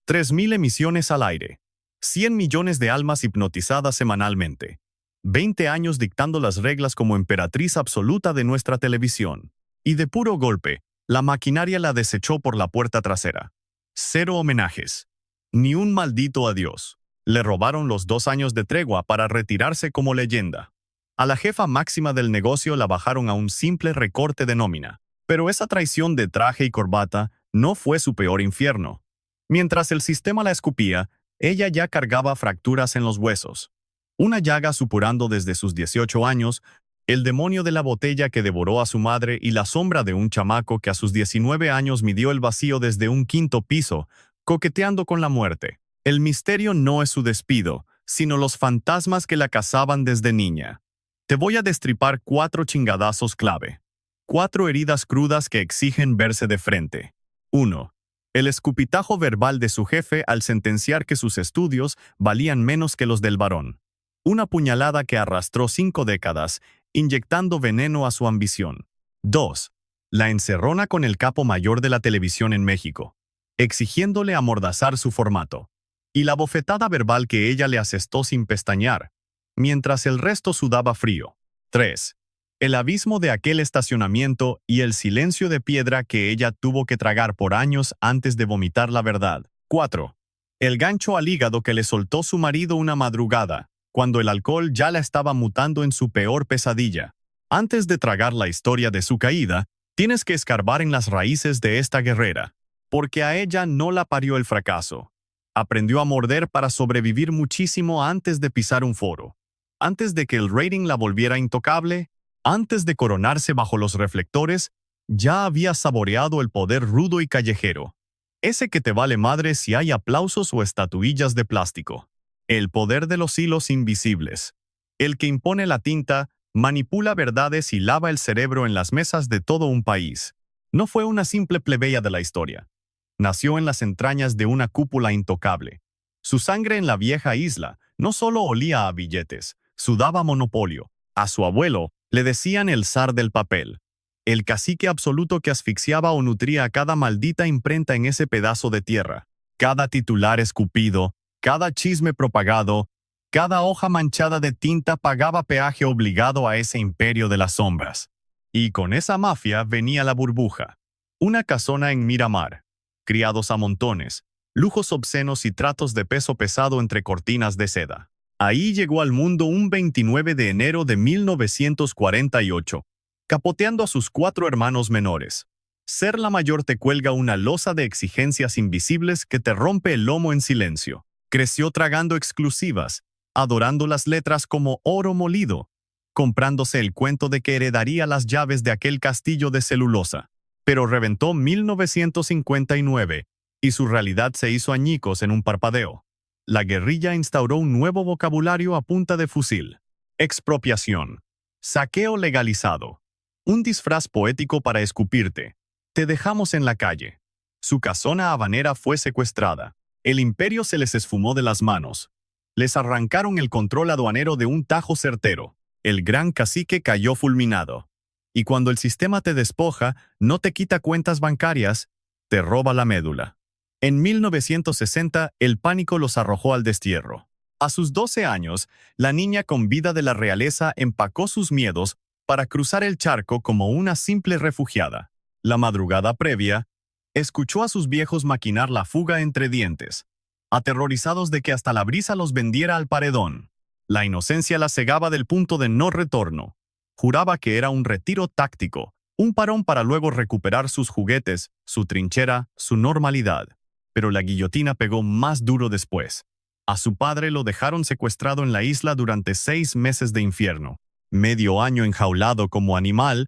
3.000 emisiones al aire. 100 millones de almas hipnotizadas semanalmente. 20 años dictando las reglas como emperatriz absoluta de nuestra televisión. Y de puro golpe, la maquinaria la desechó por la puerta trasera. 0 homenajes. Ni un maldito adiós. Le robaron los 2 años de tregua para retirarse como leyenda. A la jefa máxima del negocio la bajaron a un simple recorte de nómina. Pero esa traición de traje y corbata no fue su peor infierno. Mientras el sistema la escupía, ella ya cargaba fracturas en los huesos. Una llaga supurando desde sus 18 años, el demonio de la botella que devoró a su madre y la sombra de un chamaco que a sus 19 años midió el vacío desde un 5º piso, coqueteando con la muerte. El misterio no es su despido, sino los fantasmas que la cazaban desde niña. Te voy a destripar 4 chingadazos clave. 4 heridas crudas que exigen verse de frente. 1. El escupitajo verbal de su jefe al sentenciar que sus estudios valían menos que los del varón. Una puñalada que arrastró 5 décadas, inyectando veneno a su ambición. 2. La encerrona con el capo mayor de la televisión en México, exigiéndole amordazar su formato. Y la bofetada verbal que ella le asestó sin pestañear, mientras el resto sudaba frío. 3. El abismo de aquel estacionamiento y el silencio de piedra que ella tuvo que tragar por años antes de vomitar la verdad. 4. El gancho al hígado que le soltó su marido una madrugada, cuando el alcohol ya la estaba mutando en su peor pesadilla. Antes de tragar la historia de su caída, tienes que escarbar en las raíces de esta guerrera, porque a ella no la parió el fracaso. Aprendió a morder para sobrevivir muchísimo antes de pisar un foro. Antes de que el rating la volviera intocable, antes de coronarse bajo los reflectores, ya había saboreado el poder rudo y callejero. Ese que te vale madre si hay aplausos o estatuillas de plástico. El poder de los hilos invisibles. El que impone la tinta, manipula verdades y lava el cerebro en las mesas de todo un país. No fue una simple plebeya de la historia. Nació en las entrañas de una cúpula intocable. Su sangre en la vieja isla no solo olía a billetes, sudaba monopolio. A su abuelo le decían el zar del papel, el cacique absoluto que asfixiaba o nutría a cada maldita imprenta en ese pedazo de tierra. Cada titular escupido, cada chisme propagado, cada hoja manchada de tinta pagaba peaje obligado a ese imperio de las sombras. Y con esa mafia venía la burbuja. Una casona en Miramar, criados a montones, lujos obscenos y tratos de peso pesado entre cortinas de seda. Ahí llegó al mundo un 29 de enero de 1948, capoteando a sus 4 hermanos menores. Ser la mayor te cuelga una losa de exigencias invisibles que te rompe el lomo en silencio. Creció tragando exclusivas, adorando las letras como oro molido, comprándose el cuento de que heredaría las llaves de aquel castillo de celulosa. Pero reventó 1959 y su realidad se hizo añicos en un parpadeo. La guerrilla instauró un nuevo vocabulario a punta de fusil. Expropiación. Saqueo legalizado. Un disfraz poético para escupirte. Te dejamos en la calle. Su casona habanera fue secuestrada. El imperio se les esfumó de las manos. Les arrancaron el control aduanero de un tajo certero. El gran cacique cayó fulminado. Y cuando el sistema te despoja, no te quita cuentas bancarias, te roba la médula. En 1960, el pánico los arrojó al destierro. A sus 12 años, la niña con vida de la realeza empacó sus miedos para cruzar el charco como una simple refugiada. La madrugada previa, escuchó a sus viejos maquinar la fuga entre dientes, aterrorizados de que hasta la brisa los vendiera al paredón. La inocencia la cegaba del punto de no retorno. Juraba que era un retiro táctico, un parón para luego recuperar sus juguetes, su trinchera, su normalidad. Pero la guillotina pegó más duro después. A su padre lo dejaron secuestrado en la isla durante 6 meses de infierno, medio año enjaulado como animal,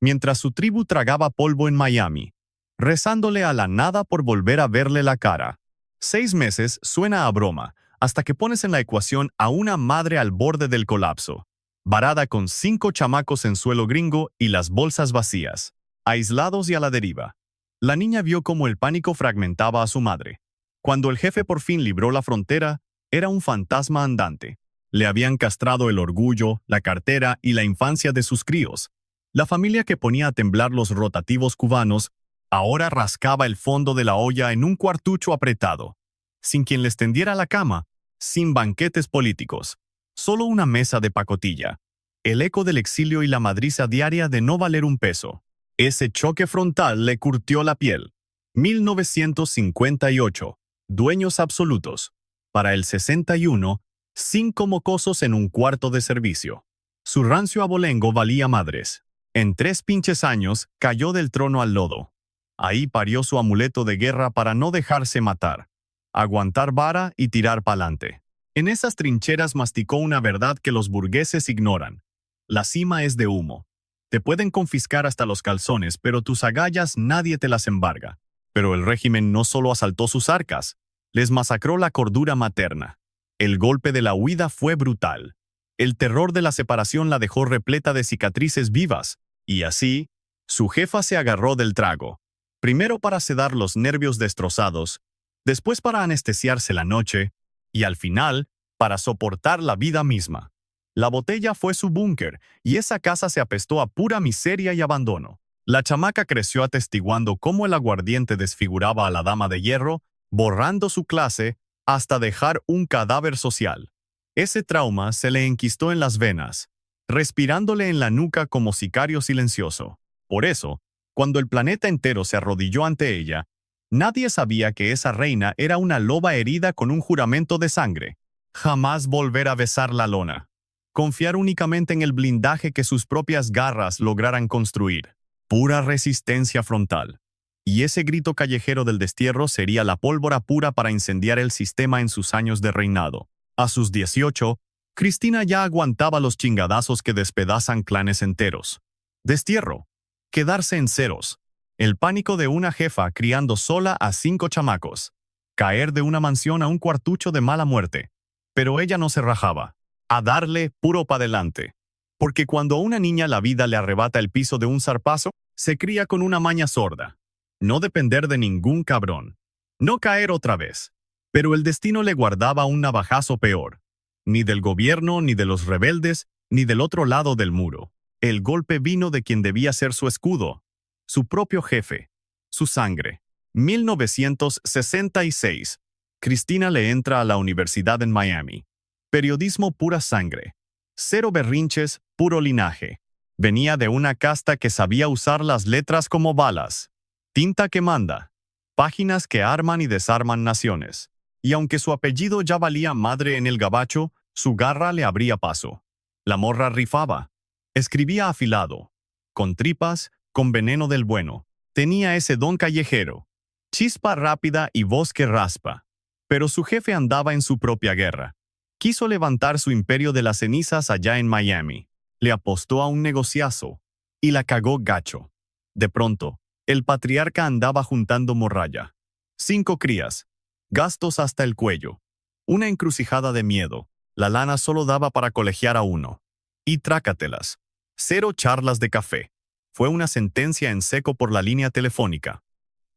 mientras su tribu tragaba polvo en Miami, rezándole a la nada por volver a verle la cara. 6 meses suena a broma, hasta que pones en la ecuación a una madre al borde del colapso, varada con 5 chamacos en suelo gringo y las bolsas vacías, aislados y a la deriva. La niña vio cómo el pánico fragmentaba a su madre. Cuando el jefe por fin libró la frontera, era un fantasma andante. Le habían castrado el orgullo, la cartera y la infancia de sus críos. La familia que ponía a temblar los rotativos cubanos ahora rascaba el fondo de la olla en un cuartucho apretado. sin quien les tendiera la cama, sin banquetes políticos, solo una mesa de pacotilla, el eco del exilio y la madriza diaria de no valer un peso. Ese choque frontal le curtió la piel. 1958. Dueños absolutos. Para el 61, 5 mocosos en un cuarto de servicio. Su rancio abolengo valía madres. En 3 pinches años cayó del trono al lodo. Ahí parió su amuleto de guerra para no dejarse matar. Aguantar vara y tirar pa'lante. En esas trincheras masticó una verdad que los burgueses ignoran. La cima es de humo. Te pueden confiscar hasta los calzones, pero tus agallas nadie te las embarga. Pero el régimen no solo asaltó sus arcas, les masacró la cordura materna. El golpe de la huida fue brutal. El terror de la separación la dejó repleta de cicatrices vivas, y así, su jefa se agarró del trago. Primero para sedar los nervios destrozados, después para anestesiarse la noche, y al final, para soportar la vida misma. La botella fue su búnker, y esa casa se apestó a pura miseria y abandono. La chamaca creció atestiguando cómo el aguardiente desfiguraba a la dama de hierro, borrando su clase hasta dejar un cadáver social. Ese trauma se le enquistó en las venas, respirándole en la nuca como sicario silencioso. Por eso, cuando el planeta entero se arrodilló ante ella, nadie sabía que esa reina era una loba herida con un juramento de sangre. Jamás volver a besar la lona. Confiar únicamente en el blindaje que sus propias garras lograran construir. Pura resistencia frontal. Y ese grito callejero del destierro sería la pólvora pura para incendiar el sistema en sus años de reinado. A sus 18, Cristina ya aguantaba los chingadazos que despedazan clanes enteros. Destierro. Quedarse en ceros. El pánico de una jefa criando sola a 5 chamacos. Caer de una mansión a un cuartucho de mala muerte. Pero ella no se rajaba. A darle puro pa' delante. Porque cuando a una niña la vida le arrebata el piso de un zarpazo, se cría con una maña sorda. No depender de ningún cabrón. No caer otra vez. Pero el destino le guardaba un navajazo peor. Ni del gobierno, ni de los rebeldes, ni del otro lado del muro. El golpe vino de quien debía ser su escudo. Su propio jefe. Su sangre. 1966. Cristina le entra a la universidad en Miami. Periodismo pura sangre. Cero berrinches, puro linaje. Venía de una casta que sabía usar las letras como balas. Tinta que manda. Páginas que arman y desarman naciones. Y aunque su apellido ya valía madre en el gabacho, su garra le abría paso. La morra rifaba. Escribía afilado. Con tripas, con veneno del bueno. Tenía ese don callejero. Chispa rápida y voz que raspa. Pero su jefe andaba en su propia guerra. Quiso levantar su imperio de las cenizas allá en Miami. Le apostó a un negociazo. Y la cagó gacho. De pronto, el patriarca andaba juntando morralla. 5 crías. Gastos hasta el cuello. Una encrucijada de miedo. La lana solo daba para colegiar a uno. Y trácatelas. 0 charlas de café. Fue una sentencia en seco por la línea telefónica.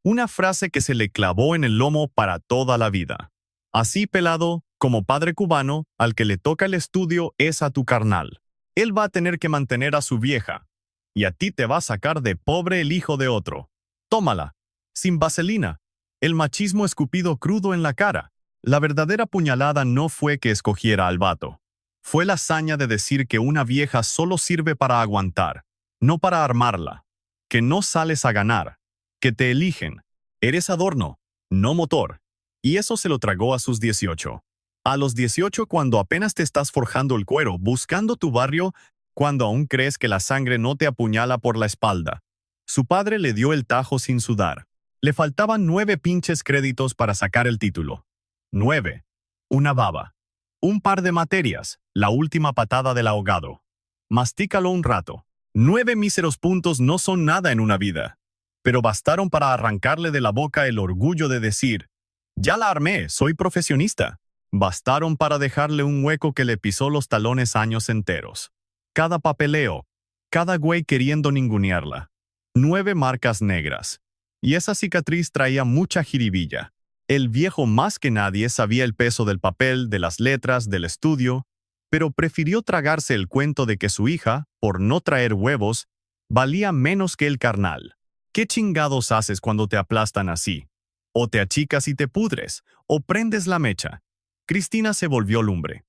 Una frase que se le clavó en el lomo para toda la vida. Así pelado, como padre cubano, al que le toca el estudio es a tu carnal. Él va a tener que mantener a su vieja. Y a ti te va a sacar de pobre el hijo de otro. Tómala. Sin vaselina. El machismo escupido crudo en la cara. La verdadera puñalada no fue que escogiera al vato. Fue la hazaña de decir que una vieja solo sirve para aguantar, no para armarla. Que no sales a ganar. Que te eligen. Eres adorno, no motor. Y eso se lo tragó a sus 18. A los 18, cuando apenas te estás forjando el cuero, buscando tu barrio, cuando aún crees que la sangre no te apuñala por la espalda. Su padre le dio el tajo sin sudar. Le faltaban 9 pinches créditos para sacar el título. 9. Una baba. Un par de materias. La última patada del ahogado. Mastícalo un rato. 9 míseros puntos no son nada en una vida. Pero bastaron para arrancarle de la boca el orgullo de decir, «Ya la armé, soy profesionista». Bastaron para dejarle un hueco que le pisó los talones años enteros. Cada papeleo, cada güey queriendo ningunearla. 9 marcas negras. Y esa cicatriz traía mucha jiribilla. El viejo más que nadie sabía el peso del papel, de las letras, del estudio, pero prefirió tragarse el cuento de que su hija, por no traer huevos, valía menos que el carnal. ¿Qué chingados haces cuando te aplastan así? O te achicas y te pudres, o prendes la mecha. Cristina se volvió lumbre.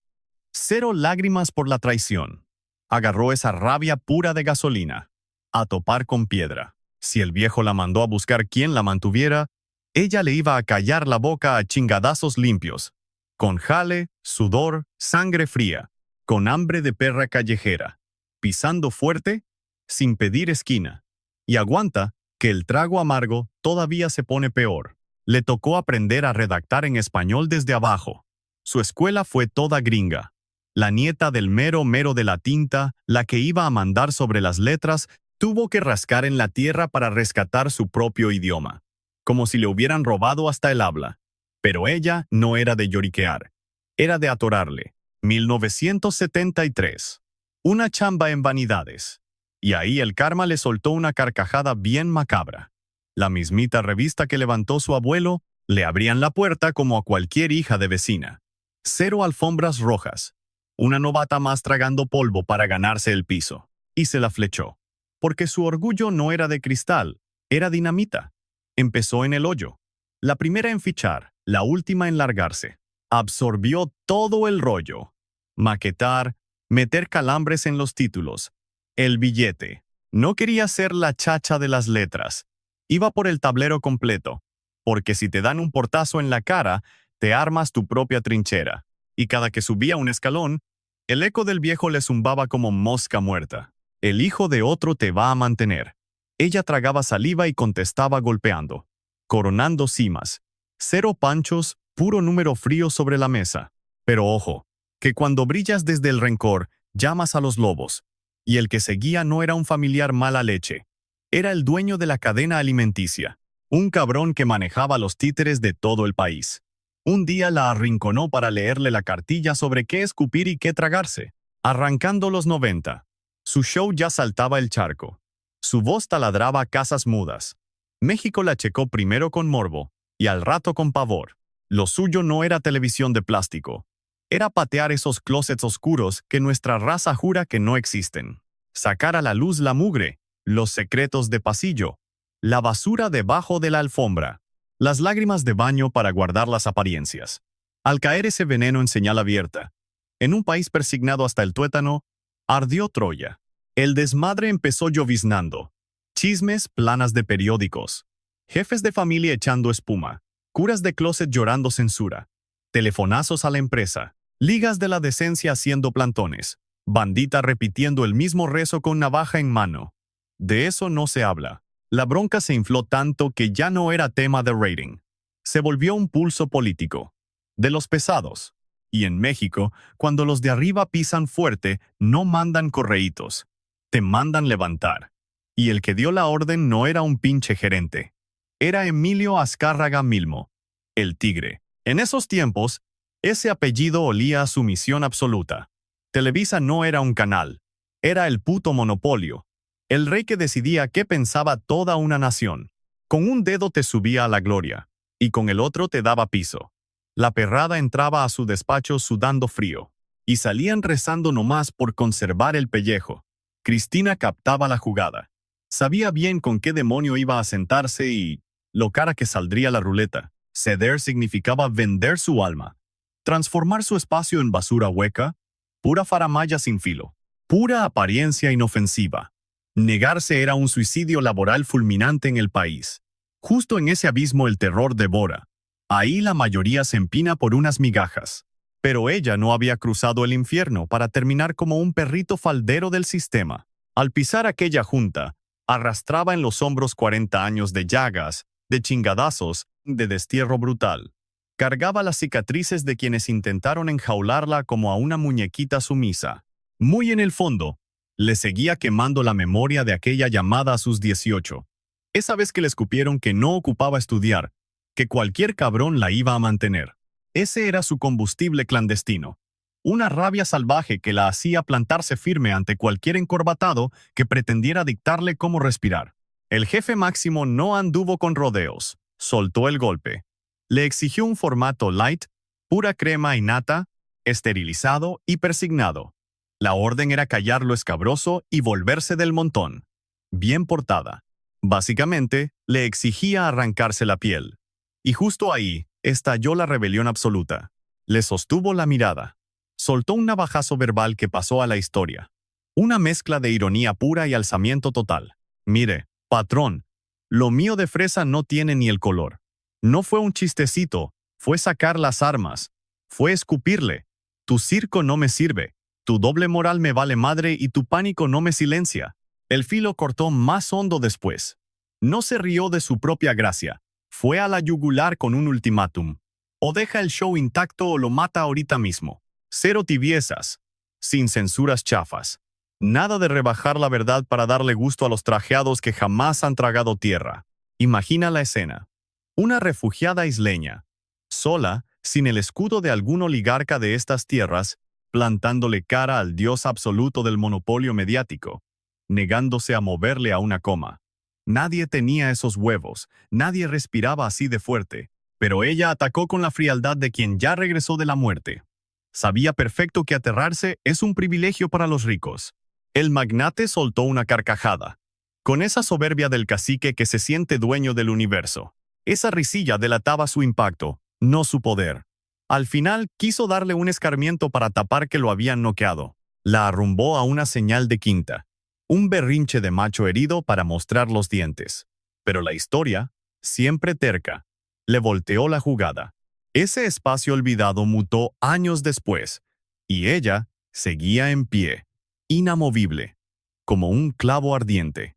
Cero lágrimas por la traición. Agarró esa rabia pura de gasolina. A topar con piedra. Si el viejo la mandó a buscar quien la mantuviera, ella le iba a callar la boca a chingadazos limpios. Con jale, sudor, sangre fría. Con hambre de perra callejera. Pisando fuerte, sin pedir esquina. Y aguanta, que el trago amargo todavía se pone peor. Le tocó aprender a redactar en español desde abajo. Su escuela fue toda gringa. La nieta del mero mero de la tinta, la que iba a mandar sobre las letras, tuvo que rascar en la tierra para rescatar su propio idioma. Como si le hubieran robado hasta el habla. Pero ella no era de lloriquear. Era de atorarle. 1973. Una chamba en vanidades. Y ahí el karma le soltó una carcajada bien macabra. La mismita revista que levantó su abuelo, le abrían la puerta como a cualquier hija de vecina. Cero alfombras rojas. Una novata más tragando polvo para ganarse el piso. Y se la flechó. Porque su orgullo no era de cristal, era dinamita. Empezó en el hoyo. La primera en fichar, la última en largarse. Absorbió todo el rollo. Maquetar, meter calambres en los títulos. El billete. No quería ser la chacha de las letras. Iba por el tablero completo. Porque si te dan un portazo en la cara, te armas tu propia trinchera. Y cada que subía un escalón, el eco del viejo le zumbaba como mosca muerta. El hijo de otro te va a mantener. Ella tragaba saliva y contestaba golpeando. Coronando cimas. Cero panchos, puro número frío sobre la mesa. Pero ojo, que cuando brillas desde el rencor, llamas a los lobos. Y el que seguía no era un familiar mala leche. Era el dueño de la cadena alimenticia. Un cabrón que manejaba los títeres de todo el país. Un día la arrinconó para leerle la cartilla sobre qué escupir y qué tragarse. Arrancando los 90. Su show ya saltaba el charco. Su voz taladraba casas mudas. México la checó primero con morbo, y al rato con pavor. Lo suyo no era televisión de plástico. Era patear esos closets oscuros que nuestra raza jura que no existen. Sacar a la luz la mugre, los secretos de pasillo, la basura debajo de la alfombra, las lágrimas de baño para guardar las apariencias. Al caer ese veneno en señal abierta, en un país persignado hasta el tuétano, ardió Troya. El desmadre empezó lloviznando. Chismes, planas de periódicos. Jefes de familia echando espuma. Curas de closet llorando censura. Telefonazos a la empresa. Ligas de la decencia haciendo plantones. Bandita repitiendo el mismo rezo con navaja en mano. De eso no se habla. La bronca se infló tanto que ya no era tema de rating. Se volvió un pulso político. De los pesados. Y en México, cuando los de arriba pisan fuerte, no mandan correitos. Te mandan levantar. Y el que dio la orden no era un pinche gerente. Era Emilio Azcárraga Milmo, el tigre. En esos tiempos, ese apellido olía a sumisión absoluta. Televisa no era un canal. Era el puto monopolio. El rey que decidía qué pensaba toda una nación. Con un dedo te subía a la gloria, y con el otro te daba piso. La perrada entraba a su despacho sudando frío, y salían rezando nomás por conservar el pellejo. Cristina captaba la jugada. Sabía bien con qué demonio iba a sentarse y lo cara que saldría la ruleta. Ceder significaba vender su alma. Transformar su espacio en basura hueca, pura faramalla sin filo, pura apariencia inofensiva. Negarse era un suicidio laboral fulminante en el país. Justo en ese abismo el terror devora. Ahí la mayoría se empina por unas migajas. Pero ella no había cruzado el infierno para terminar como un perrito faldero del sistema. Al pisar aquella junta, arrastraba en los hombros 40 años de llagas, de chingadazos, de destierro brutal. Cargaba las cicatrices de quienes intentaron enjaularla como a una muñequita sumisa. Muy en el fondo, le seguía quemando la memoria de aquella llamada a sus 18. Esa vez que le escupieron que no ocupaba estudiar, que cualquier cabrón la iba a mantener. Ese era su combustible clandestino. Una rabia salvaje que la hacía plantarse firme ante cualquier encorbatado que pretendiera dictarle cómo respirar. El jefe máximo no anduvo con rodeos, soltó el golpe. Le exigió un formato light, pura crema y nata, esterilizado y persignado. La orden era callar lo escabroso y volverse del montón. Bien portada. Básicamente, le exigía arrancarse la piel. Y justo ahí estalló la rebelión absoluta. Le sostuvo la mirada. Soltó un navajazo verbal que pasó a la historia. Una mezcla de ironía pura y alzamiento total. Mire, patrón, lo mío de fresa no tiene ni el color. No fue un chistecito, fue sacar las armas. Fue escupirle. Tu circo no me sirve. Tu doble moral me vale madre y tu pánico no me silencia. El filo cortó más hondo después. No se rió de su propia gracia. Fue a la yugular con un ultimátum. O deja el show intacto o lo mata ahorita mismo. Cero tibiezas. Sin censuras chafas. Nada de rebajar la verdad para darle gusto a los trajeados que jamás han tragado tierra. Imagina la escena. Una refugiada isleña, sola, sin el escudo de algún oligarca de estas tierras, plantándole cara al dios absoluto del monopolio mediático, negándose a moverle a una coma. Nadie tenía esos huevos, nadie respiraba así de fuerte, pero ella atacó con la frialdad de quien ya regresó de la muerte. Sabía perfecto que aterrarse es un privilegio para los ricos. El magnate soltó una carcajada, con esa soberbia del cacique que se siente dueño del universo. Esa risilla delataba su impacto, no su poder. Al final, quiso darle un escarmiento para tapar que lo habían noqueado. La arrumbó a una señal de quinta. Un berrinche de macho herido para mostrar los dientes. Pero la historia, siempre terca, le volteó la jugada. Ese espacio olvidado mutó años después, y ella seguía en pie, inamovible, como un clavo ardiente.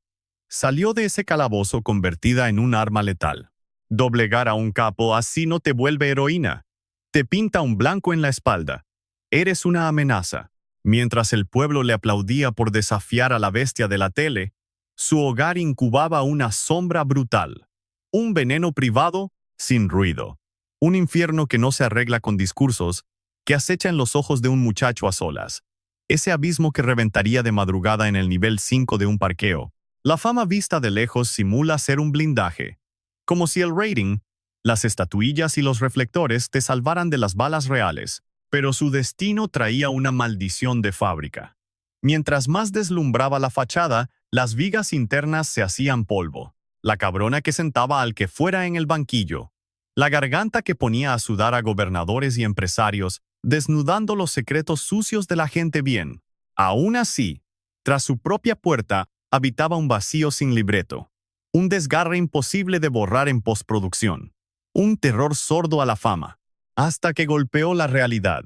Salió de ese calabozo convertida en un arma letal. Doblegar a un capo así no te vuelve heroína. Te pinta un blanco en la espalda. Eres una amenaza. Mientras el pueblo le aplaudía por desafiar a la bestia de la tele, su hogar incubaba una sombra brutal. Un veneno privado sin ruido. Un infierno que no se arregla con discursos, que acecha en los ojos de un muchacho a solas. Ese abismo que reventaría de madrugada en el nivel 5 de un parqueo. La fama vista de lejos simula ser un blindaje. Como si el rating, las estatuillas y los reflectores te salvaran de las balas reales, pero su destino traía una maldición de fábrica. Mientras más deslumbraba la fachada, las vigas internas se hacían polvo. La cabrona que sentaba al que fuera en el banquillo. La garganta que ponía a sudar a gobernadores y empresarios, desnudando los secretos sucios de la gente bien. Aún así, tras su propia puerta, habitaba un vacío sin libreto. Un desgarre imposible de borrar en postproducción. Un terror sordo a la fama. Hasta que golpeó la realidad.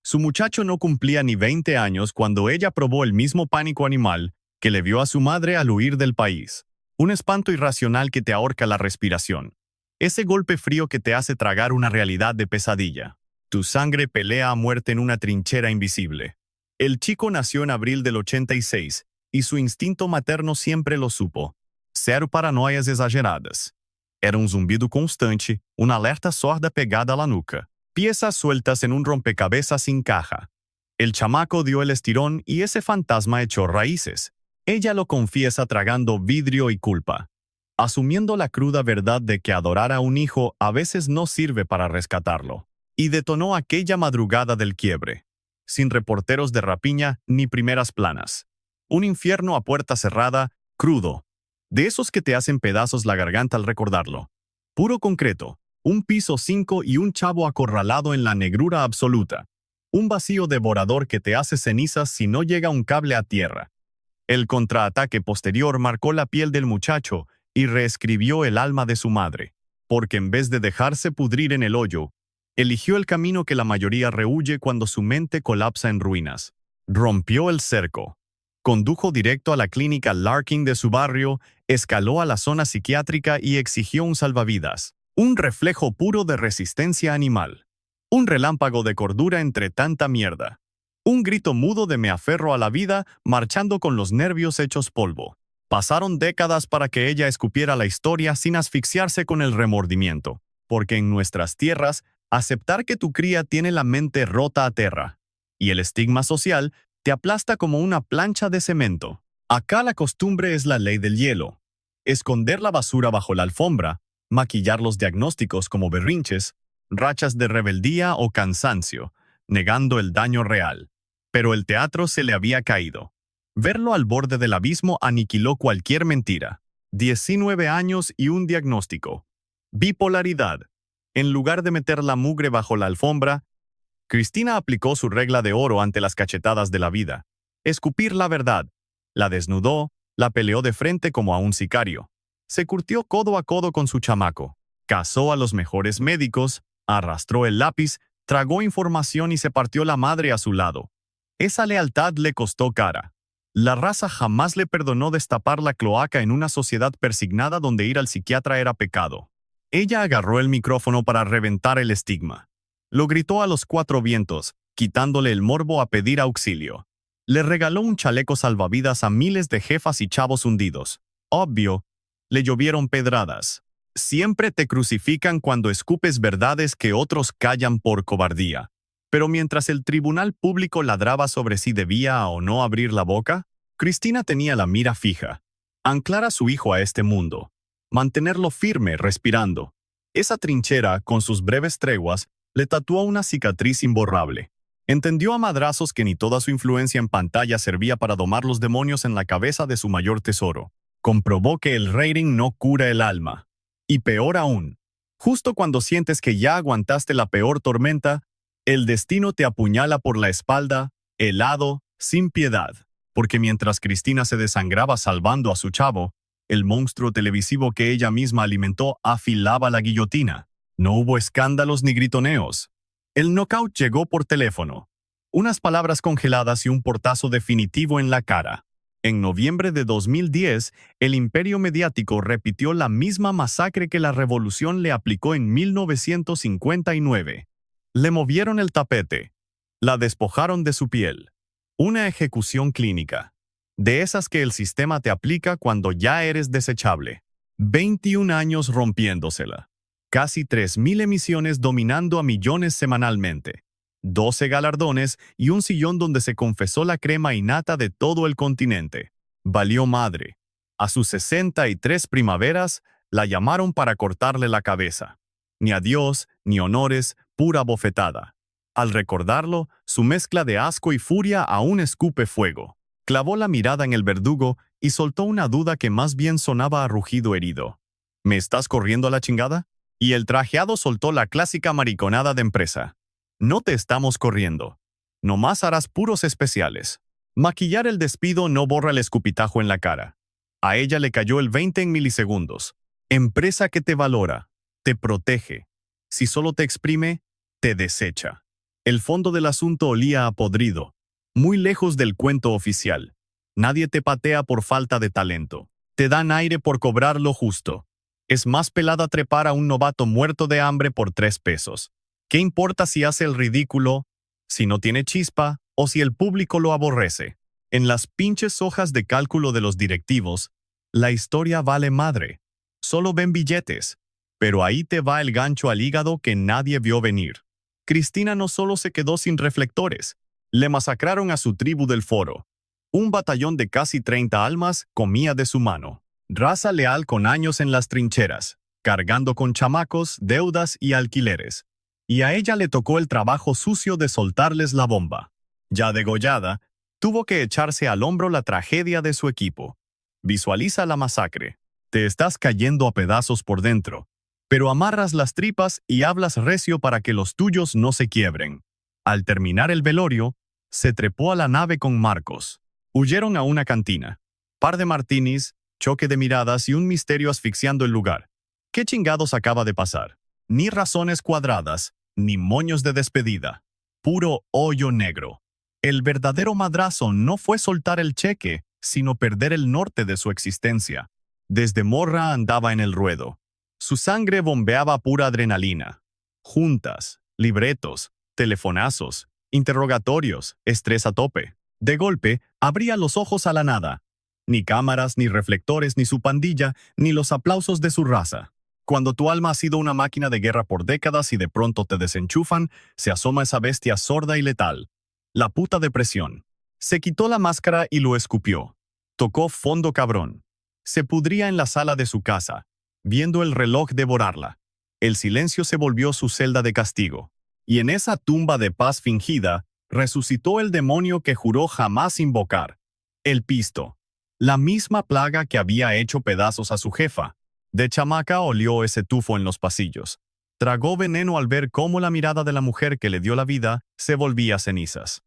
Su muchacho no cumplía ni 20 años cuando ella probó el mismo pánico animal que le vio a su madre al huir del país. Un espanto irracional que te ahorca la respiración. Ese golpe frío que te hace tragar una realidad de pesadilla. Tu sangre pelea a muerte en una trinchera invisible. El chico nació en abril del 86 y su instinto materno siempre lo supo. Cero paranoias exageradas. Era un zumbido constante, una alerta sorda pegada a la nuca. Piezas sueltas en un rompecabezas sin caja. El chamaco dio el estirón y ese fantasma echó raíces. Ella lo confiesa tragando vidrio y culpa. Asumiendo la cruda verdad de que adorar a un hijo a veces no sirve para rescatarlo. Y detonó aquella madrugada del quiebre. Sin reporteros de rapiña ni primeras planas. Un infierno a puerta cerrada, crudo. De esos que te hacen pedazos la garganta al recordarlo. Puro concreto, un piso 5 y un chavo acorralado en la negrura absoluta. Un vacío devorador que te hace cenizas si no llega un cable a tierra. El contraataque posterior marcó la piel del muchacho y reescribió el alma de su madre, porque en vez de dejarse pudrir en el hoyo, eligió el camino que la mayoría rehúye cuando su mente colapsa en ruinas. Rompió el cerco. Condujo directo a la clínica Larkin de su barrio, escaló a la zona psiquiátrica y exigió un salvavidas. Un reflejo puro de resistencia animal. Un relámpago de cordura entre tanta mierda. Un grito mudo de me aferro a la vida, marchando con los nervios hechos polvo. Pasaron décadas para que ella escupiera la historia sin asfixiarse con el remordimiento. Porque en nuestras tierras, aceptar que tu cría tiene la mente rota aterra. Y el estigma social te aplasta como una plancha de cemento. Acá la costumbre es la ley del hielo. Esconder la basura bajo la alfombra, maquillar los diagnósticos como berrinches, rachas de rebeldía o cansancio, negando el daño real. Pero el teatro se le había caído. Verlo al borde del abismo aniquiló cualquier mentira. 19 años y un diagnóstico. Bipolaridad, En lugar de meter la mugre bajo la alfombra, Cristina aplicó su regla de oro ante las cachetadas de la vida. Escupir la verdad. La desnudó, la peleó de frente como a un sicario. Se curtió codo a codo con su chamaco. Casó a los mejores médicos, arrastró el lápiz, tragó información y se partió la madre a su lado. Esa lealtad le costó cara. La raza jamás le perdonó destapar la cloaca en una sociedad persignada donde ir al psiquiatra era pecado. Ella agarró el micrófono para reventar el estigma. Lo gritó a los cuatro vientos, quitándole el morbo a pedir auxilio. Le regaló un chaleco salvavidas a miles de jefas y chavos hundidos. Obvio, le llovieron pedradas. Siempre te crucifican cuando escupes verdades que otros callan por cobardía. Pero mientras el tribunal público ladraba sobre si debía o no abrir la boca, Cristina tenía la mira fija. Anclar a su hijo a este mundo. Mantenerlo firme, respirando. Esa trinchera, con sus breves treguas, le tatuó una cicatriz imborrable. Entendió a madrazos que ni toda su influencia en pantalla servía para domar los demonios en la cabeza de su mayor tesoro. Comprobó que el rating no cura el alma. Y peor aún, justo cuando sientes que ya aguantaste la peor tormenta, el destino te apuñala por la espalda, helado, sin piedad. Porque mientras Cristina se desangraba salvando a su chavo, el monstruo televisivo que ella misma alimentó afilaba la guillotina. No hubo escándalos ni gritoneos. El knockout llegó por teléfono. Unas palabras congeladas y un portazo definitivo en la cara. En noviembre de 2010, el imperio mediático repitió la misma masacre que la revolución le aplicó en 1959. Le movieron el tapete. La despojaron de su piel. Una ejecución clínica. De esas que el sistema te aplica cuando ya eres desechable. 21 años rompiéndosela. Casi 3.000 emisiones dominando a millones semanalmente. 12 galardones y un sillón donde se confesó la crema innata de todo el continente. Valió madre. A sus 63 primaveras, la llamaron para cortarle la cabeza. Ni adiós, ni honores, pura bofetada. Al recordarlo, su mezcla de asco y furia aún escupe fuego. Clavó la mirada en el verdugo y soltó una duda que más bien sonaba a rugido herido. ¿Me estás corriendo a la chingada? Y el trajeado soltó la clásica mariconada de empresa. No te estamos corriendo. Nomás harás puros especiales. Maquillar el despido no borra el escupitajo en la cara. A ella le cayó el 20 en milisegundos. Empresa que te valora, te protege. Si solo te exprime, te desecha. El fondo del asunto olía a podrido, muy lejos del cuento oficial. Nadie te patea por falta de talento. Te dan aire por cobrar lo justo. Es más pelada trepar a un novato muerto de hambre por 3 pesos. ¿Qué importa si hace el ridículo, si no tiene chispa o si el público lo aborrece? En las pinches hojas de cálculo de los directivos, la historia vale madre. Solo ven billetes. Pero ahí te va el gancho al hígado que nadie vio venir. Cristina no solo se quedó sin reflectores, le masacraron a su tribu del foro. Un batallón de casi 30 almas comía de su mano. Raza leal con años en las trincheras, cargando con chamacos, deudas y alquileres. Y a ella le tocó el trabajo sucio de soltarles la bomba. Ya degollada, tuvo que echarse al hombro la tragedia de su equipo. Visualiza la masacre. Te estás cayendo a pedazos por dentro, pero amarras las tripas y hablas recio para que los tuyos no se quiebren. Al terminar el velorio, se trepó a la nave con Marcos. Huyeron a una cantina. Par de martinis, choque de miradas y un misterio asfixiando el lugar. ¿Qué chingados acaba de pasar? Ni razones cuadradas, ni moños de despedida. Puro hoyo negro. El verdadero madrazo no fue soltar el cheque, sino perder el norte de su existencia. Desde morra andaba en el ruedo. Su sangre bombeaba pura adrenalina. Juntas, libretos, telefonazos, interrogatorios, estrés a tope. De golpe, abría los ojos a la nada. Ni cámaras, ni reflectores, ni su pandilla, ni los aplausos de su raza. Cuando tu alma ha sido una máquina de guerra por décadas y de pronto te desenchufan, se asoma esa bestia sorda y letal. La puta depresión. Se quitó la máscara y lo escupió. Tocó fondo cabrón. Se pudría en la sala de su casa, viendo el reloj devorarla. El silencio se volvió su celda de castigo. Y en esa tumba de paz fingida, resucitó el demonio que juró jamás invocar. El pisto. La misma plaga que había hecho pedazos a su jefa. De chamaca olió ese tufo en los pasillos. Tragó veneno al ver cómo la mirada de la mujer que le dio la vida se volvía cenizas.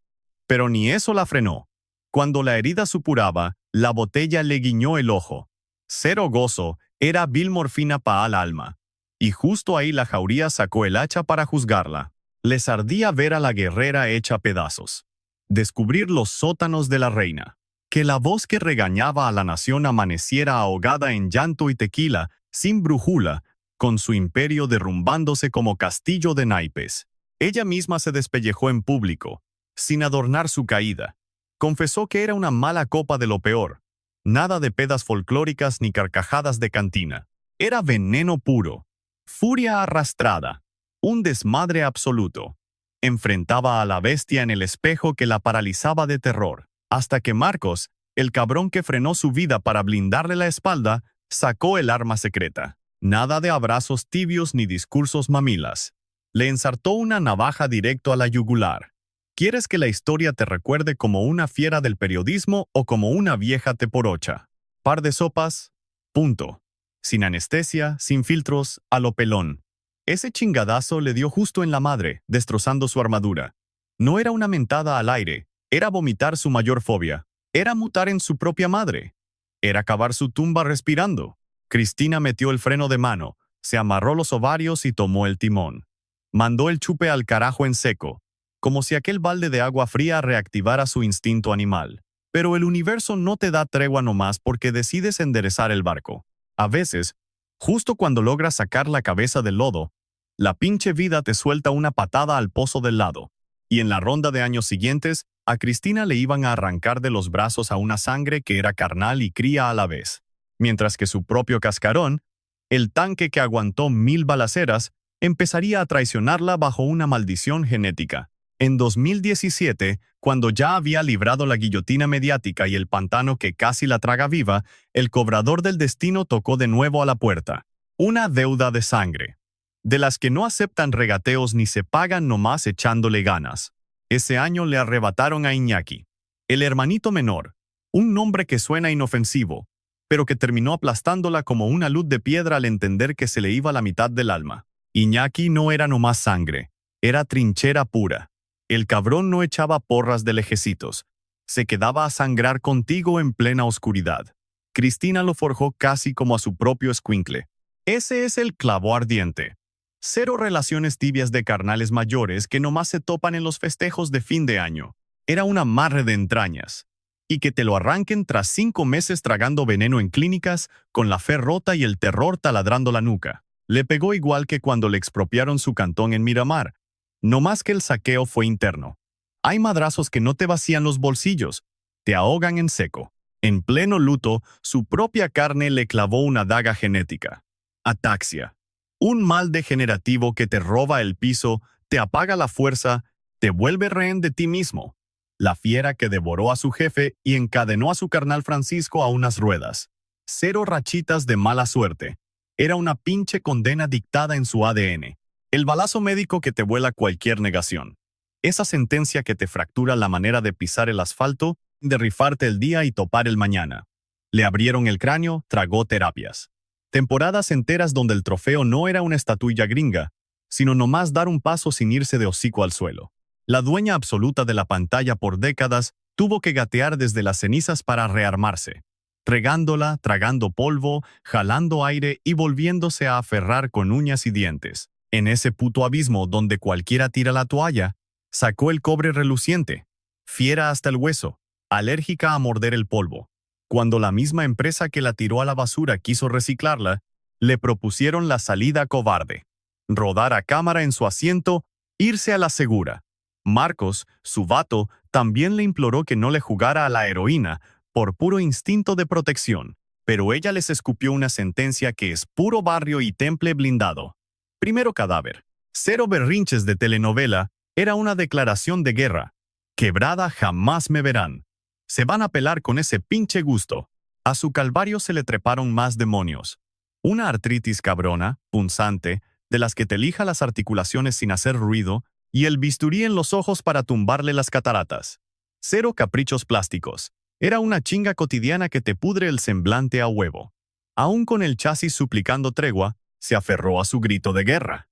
Pero ni eso la frenó. Cuando la herida supuraba, la botella le guiñó el ojo. Cero gozo, era vil morfina para el alma. Y justo ahí la jauría sacó el hacha para juzgarla. Les ardía ver a la guerrera hecha pedazos. Descubrir los sótanos de la reina. Que la voz que regañaba a la nación amaneciera ahogada en llanto y tequila, sin brújula, con su imperio derrumbándose como castillo de naipes. Ella misma se despellejó en público, sin adornar su caída. Confesó que era una mala copa de lo peor. Nada de pedas folclóricas ni carcajadas de cantina. Era veneno puro. Furia arrastrada. Un desmadre absoluto. Enfrentaba a la bestia en el espejo que la paralizaba de terror, hasta que Marcos, el cabrón que frenó su vida para blindarle la espalda, sacó el arma secreta. Nada de abrazos tibios ni discursos mamilas. Le ensartó una navaja directo a la yugular. ¿Quieres que la historia te recuerde como una fiera del periodismo o como una vieja teporocha? Par de sopas, punto. Sin anestesia, sin filtros, a lo pelón. Ese chingadazo le dio justo en la madre, destrozando su armadura. No era una mentada al aire, era vomitar su mayor fobia. Era mutar en su propia madre. Era cavar su tumba respirando. Cristina metió el freno de mano, se amarró los ovarios y tomó el timón. Mandó el chupe al carajo en seco, como si aquel balde de agua fría reactivara su instinto animal. Pero el universo no te da tregua nomás porque decides enderezar el barco. A veces, justo cuando logras sacar la cabeza del lodo, la pinche vida te suelta una patada al pozo del lado. Y en la ronda de años siguientes, a Cristina le iban a arrancar de los brazos a una sangre que era carnal y cría a la vez. Mientras que su propio cascarón, el tanque que aguantó 1000 balaceras, empezaría a traicionarla bajo una maldición genética. En 2017, cuando ya había librado la guillotina mediática y el pantano que casi la traga viva, el cobrador del destino tocó de nuevo a la puerta. Una deuda de sangre. De las que no aceptan regateos ni se pagan nomás echándole ganas. Ese año le arrebataron a Iñaki, el hermanito menor, un nombre que suena inofensivo, pero que terminó aplastándola como una luz de piedra al entender que se le iba la mitad del alma. Iñaki no era nomás sangre, era trinchera pura. El cabrón no echaba porras de lejecitos, se quedaba a sangrar contigo en plena oscuridad. Cristina lo forjó casi como a su propio escuincle. Ese es el clavo ardiente. Cero relaciones tibias de carnales mayores que nomás se topan en los festejos de fin de año. Era un amarre de entrañas. Y que te lo arranquen tras 5 meses tragando veneno en clínicas, con la fe rota y el terror taladrando la nuca. Le pegó igual que cuando le expropiaron su cantón en Miramar. No más que el saqueo fue interno. Hay madrazos que no te vacían los bolsillos, te ahogan en seco. En pleno luto, su propia carne le clavó una daga genética. Ataxia. Un mal degenerativo que te roba el piso, te apaga la fuerza, te vuelve rehén de ti mismo. La fiera que devoró a su jefe y encadenó a su carnal Francisco a unas ruedas. Cero rachitas de mala suerte. Era una pinche condena dictada en su ADN. El balazo médico que te vuela cualquier negación. Esa sentencia que te fractura la manera de pisar el asfalto, de rifarte el día y topar el mañana. Le abrieron el cráneo, tragó terapias. Temporadas enteras donde el trofeo no era una estatuilla gringa, sino nomás dar un paso sin irse de hocico al suelo. La dueña absoluta de la pantalla por décadas tuvo que gatear desde las cenizas para rearmarse, regándola, tragando polvo, jalando aire y volviéndose a aferrar con uñas y dientes. En ese puto abismo donde cualquiera tira la toalla, sacó el cobre reluciente, fiera hasta el hueso, alérgica a morder el polvo. Cuando la misma empresa que la tiró a la basura quiso reciclarla, le propusieron la salida cobarde. Rodar a cámara en su asiento, irse a la segura. Marcos, su vato, también le imploró que no le jugara a la heroína, por puro instinto de protección, pero ella les escupió una sentencia que es puro barrio y temple blindado. Primero cadáver. Cero berrinches de telenovela, era una declaración de guerra. Quebrada jamás me verán. Se van a pelar con ese pinche gusto. A su calvario se le treparon más demonios. Una artritis cabrona, punzante, de las que te lija las articulaciones sin hacer ruido, y el bisturí en los ojos para tumbarle las cataratas. Cero caprichos plásticos. Era una chinga cotidiana que te pudre el semblante a huevo. Aún con el chasis suplicando tregua, se aferró a su grito de guerra.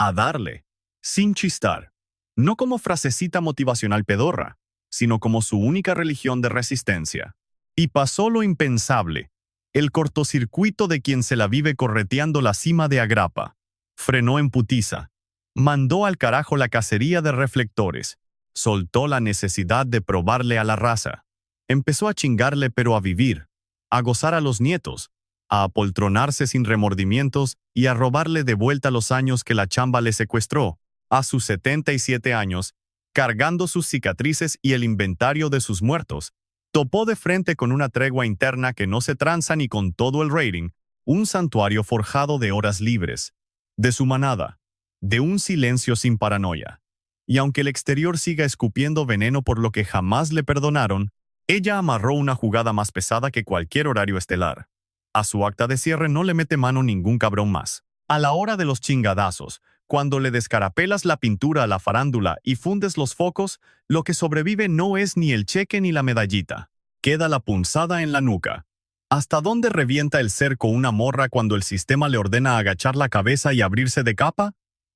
A darle, sin chistar. No como frasecita motivacional pedorra, sino como su única religión de resistencia. Y pasó lo impensable, el cortocircuito de quien se la vive correteando la cima de Agrapa. Frenó en putiza. Mandó al carajo la cacería de reflectores. Soltó la necesidad de probarle a la raza. Empezó a chingarle pero a vivir, a gozar a los nietos, a apoltronarse sin remordimientos y a robarle de vuelta los años que la chamba le secuestró, a sus 77 años, cargando sus cicatrices y el inventario de sus muertos. Topó de frente con una tregua interna que no se tranza ni con todo el rating, un santuario forjado de horas libres, de su manada, de un silencio sin paranoia. Y aunque el exterior siga escupiendo veneno por lo que jamás le perdonaron, ella amarró una jugada más pesada que cualquier horario estelar. A su acta de cierre no le mete mano ningún cabrón más. A la hora de los chingadazos, cuando le descarapelas la pintura a la farándula y fundes los focos, lo que sobrevive no es ni el cheque ni la medallita. Queda la punzada en la nuca. ¿Hasta dónde revienta el cerco una morra cuando el sistema le ordena agachar la cabeza y abrirse de capa?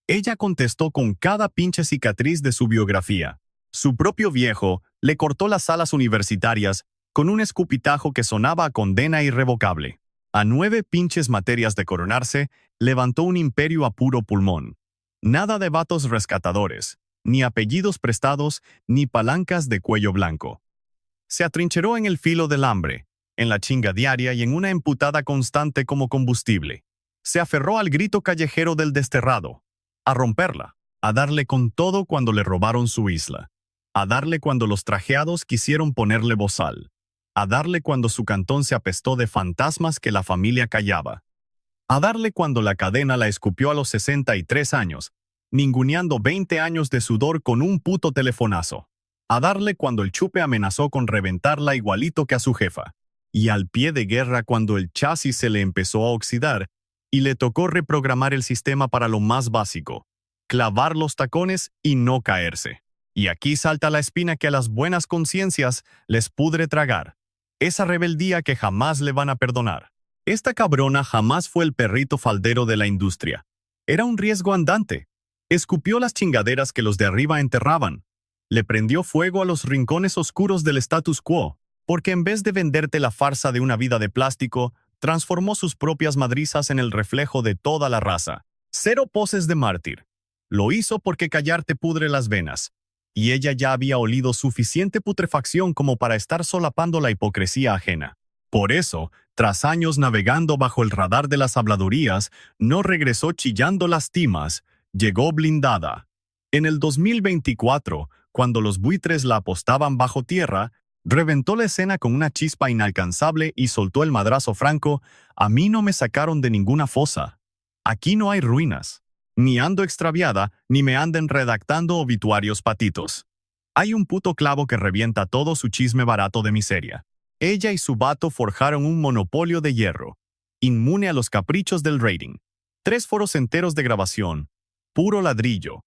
Ella contestó con cada pinche cicatriz de su biografía. Su propio viejo le cortó las alas universitarias con un escupitajo que sonaba a condena irrevocable. A 9 pinches materias de coronarse, levantó un imperio a puro pulmón. Nada de vatos rescatadores, ni apellidos prestados, ni palancas de cuello blanco. Se atrincheró en el filo del hambre, en la chinga diaria y en una emputada constante como combustible. Se aferró al grito callejero del desterrado, a romperla, a darle con todo cuando le robaron su isla, a darle cuando los trajeados quisieron ponerle bozal, a darle cuando su cantón se apestó de fantasmas que la familia callaba, a darle cuando la cadena la escupió a los 63 años, ninguneando 20 años de sudor con un puto telefonazo, a darle cuando el chupe amenazó con reventarla igualito que a su jefa, y al pie de guerra cuando el chasis se le empezó a oxidar y le tocó reprogramar el sistema para lo más básico, clavar los tacones y no caerse. Y aquí salta la espina que a las buenas conciencias les pudre tragar. Esa rebeldía que jamás le van a perdonar. Esta cabrona jamás fue el perrito faldero de la industria. Era un riesgo andante. Escupió las chingaderas que los de arriba enterraban. Le prendió fuego a los rincones oscuros del status quo, porque en vez de venderte la farsa de una vida de plástico, transformó sus propias madrizas en el reflejo de toda la raza. Cero poses de mártir. Lo hizo porque callar te pudre las venas. Y ella ya había olido suficiente putrefacción como para estar solapando la hipocresía ajena. Por eso, tras años navegando bajo el radar de las habladurías, no regresó chillando lastimas, llegó blindada. En el 2024, cuando los buitres la apostaban bajo tierra, reventó la escena con una chispa inalcanzable y soltó el madrazo franco: a mí no me sacaron de ninguna fosa. Aquí no hay ruinas. Ni ando extraviada, ni me anden redactando obituarios patitos. Hay un puto clavo que revienta todo su chisme barato de miseria. Ella y su vato forjaron un monopolio de hierro, inmune a los caprichos del rating. 3 foros enteros de grabación, puro ladrillo,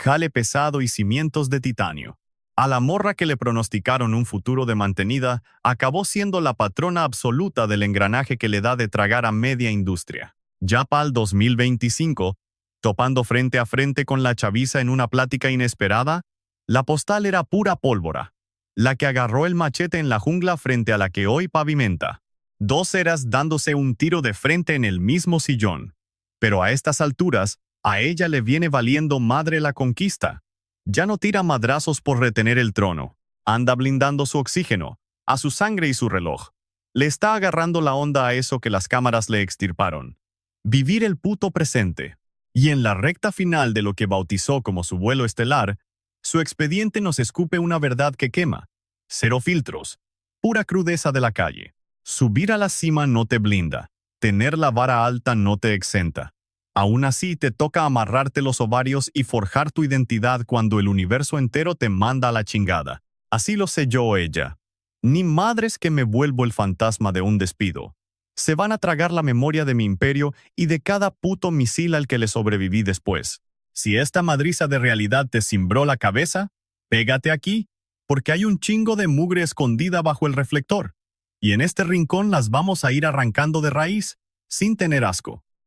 jale pesado y cimientos de titanio. A la morra que le pronosticaron un futuro de mantenida, acabó siendo la patrona absoluta del engranaje que le da de tragar a media industria. Ya para el 2025, topando frente a frente con la chaviza en una plática inesperada, la postal era pura pólvora, la que agarró el machete en la jungla frente a la que hoy pavimenta. 2 eras dándose un tiro de frente en el mismo sillón. Pero a estas alturas, a ella le viene valiendo madre la conquista. Ya no tira madrazos por retener el trono. Anda blindando su oxígeno, a su sangre y su reloj. Le está agarrando la onda a eso que las cámaras le extirparon. Vivir el puto presente. Y en la recta final de lo que bautizó como su vuelo estelar, su expediente nos escupe una verdad que quema. 0 filtros. Pura crudeza de la calle. Subir a la cima no te blinda. Tener la vara alta no te exenta. Aún así te toca amarrarte los ovarios y forjar tu identidad cuando el universo entero te manda a la chingada. Así lo selló ella. Ni madres que me vuelvo el fantasma de un despido. Se van a tragar la memoria de mi imperio y de cada puto misil al que le sobreviví después. Si esta madriza de realidad te cimbró la cabeza, pégate aquí, porque hay un chingo de mugre escondida bajo el reflector. Y en este rincón las vamos a ir arrancando de raíz, sin tener asco.